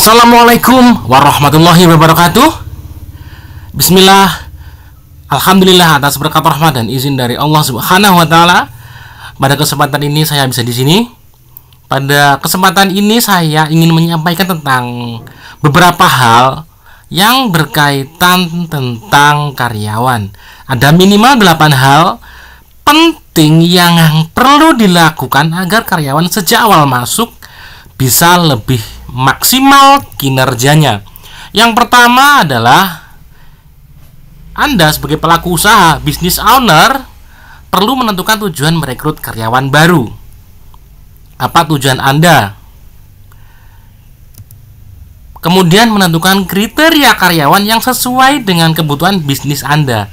Assalamualaikum warahmatullahi wabarakatuh. Bismillah. Alhamdulillah atas berkat rahmat dan izin dari Allah Subhanahu wa taala. Pada kesempatan ini saya bisa di sini. Pada kesempatan ini saya ingin menyampaikan tentang beberapa hal yang berkaitan tentang karyawan. Ada minimal 8 hal penting yang perlu dilakukan agar karyawan sejak awal masuk bisa lebih maksimal kinerjanya. Yang pertama adalah Anda sebagai pelaku usaha, business owner, perlu menentukan tujuan merekrut karyawan baru. Apa tujuan Anda? Kemudian menentukan kriteria karyawan yang sesuai dengan kebutuhan bisnis Anda,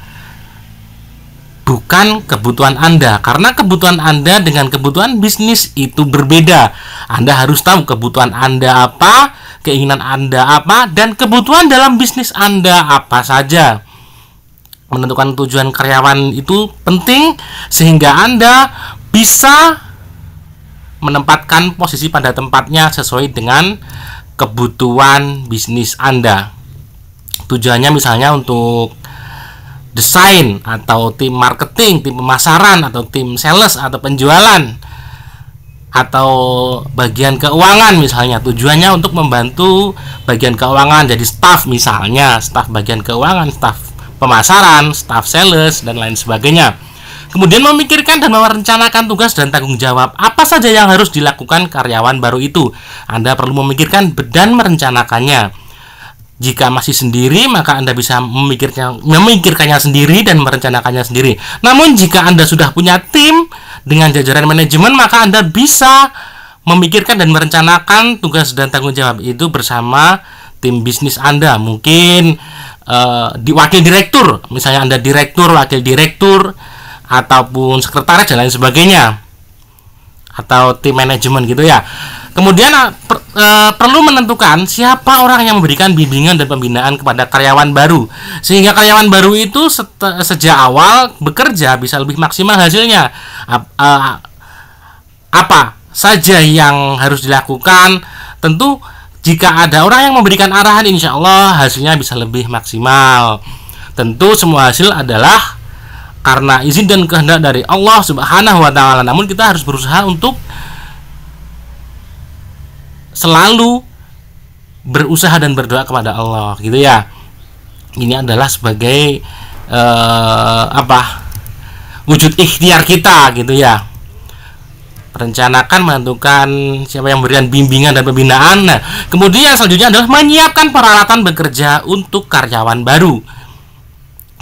bukan kebutuhan Anda, karena kebutuhan Anda dengan kebutuhan bisnis itu berbeda. Anda harus tahu kebutuhan Anda apa, keinginan Anda apa, dan kebutuhan dalam bisnis Anda apa saja. Menentukan tujuan karyawan itu penting sehingga Anda bisa menempatkan posisi pada tempatnya sesuai dengan kebutuhan bisnis Anda. Tujuannya misalnya untuk desain atau tim marketing, tim pemasaran atau tim sales atau penjualan atau bagian keuangan misalnya. Tujuannya untuk membantu bagian keuangan, jadi staff misalnya, staff bagian keuangan, staff pemasaran, staff sales dan lain sebagainya. Kemudian memikirkan dan merencanakan tugas dan tanggung jawab apa saja yang harus dilakukan karyawan baru itu. Anda perlu memikirkan dan merencanakannya. Jika masih sendiri, maka Anda bisa memikirkannya sendiri dan merencanakannya sendiri. Namun jika Anda sudah punya tim dengan jajaran manajemen, maka Anda bisa memikirkan dan merencanakan tugas dan tanggung jawab itu bersama tim bisnis Anda. Mungkin di wakil direktur, misalnya Anda direktur, wakil direktur, ataupun sekretaris dan lain sebagainya, atau tim manajemen gitu ya. Kemudian perlu menentukan siapa orang yang memberikan bimbingan dan pembinaan kepada karyawan baru, sehingga karyawan baru itu sejak awal bekerja bisa lebih maksimal hasilnya. Apa saja yang harus dilakukan? Tentu jika ada orang yang memberikan arahan, insya Allah hasilnya bisa lebih maksimal. Tentu semua hasil adalah karena izin dan kehendak dari Allah Subhanahu wa taala. Namun kita harus berusaha untuk selalu berusaha dan berdoa kepada Allah, gitu ya. Ini adalah sebagai wujud ikhtiar kita, gitu ya. Merencanakan, menentukan siapa yang memberikan bimbingan dan pembinaan. Nah, kemudian selanjutnya adalah menyiapkan peralatan bekerja untuk karyawan baru.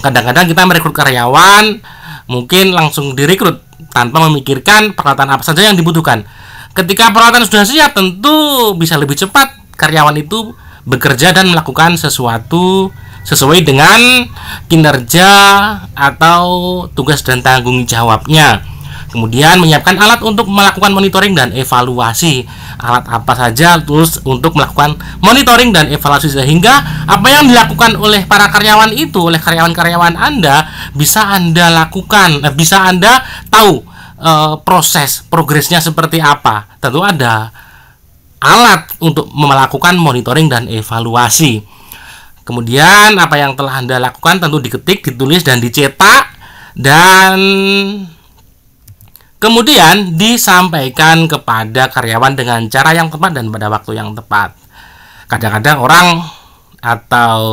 Kadang-kadang kita merekrut karyawan mungkin langsung direkrut tanpa memikirkan peralatan apa saja yang dibutuhkan. Ketika peralatan sudah siap, tentu bisa lebih cepat karyawan itu bekerja dan melakukan sesuatu sesuai dengan kinerja atau tugas dan tanggung jawabnya. Kemudian menyiapkan alat untuk melakukan monitoring dan evaluasi. Alat apa saja tools untuk melakukan monitoring dan evaluasi, sehingga apa yang dilakukan oleh para karyawan itu, oleh karyawan-karyawan Anda, bisa Anda lakukan, bisa Anda tahu progresnya seperti apa. Tentu ada alat untuk melakukan monitoring dan evaluasi. Kemudian apa yang telah Anda lakukan tentu diketik, ditulis dan dicetak, dan kemudian disampaikan kepada karyawan dengan cara yang tepat dan pada waktu yang tepat. Kadang-kadang orang atau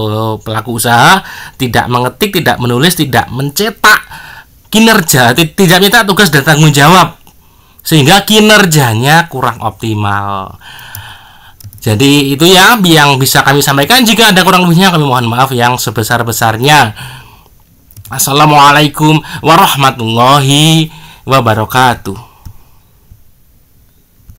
pelaku usaha tidak mengetik, tidak menulis, tidak mencetak kinerja, tidak minta tugas dan tanggung jawab, sehingga kinerjanya kurang optimal. Jadi itu ya yang bisa kami sampaikan. Jika ada kurang lebihnya kami mohon maaf yang sebesar-besarnya. Assalamualaikum warahmatullahi wabarakatuh.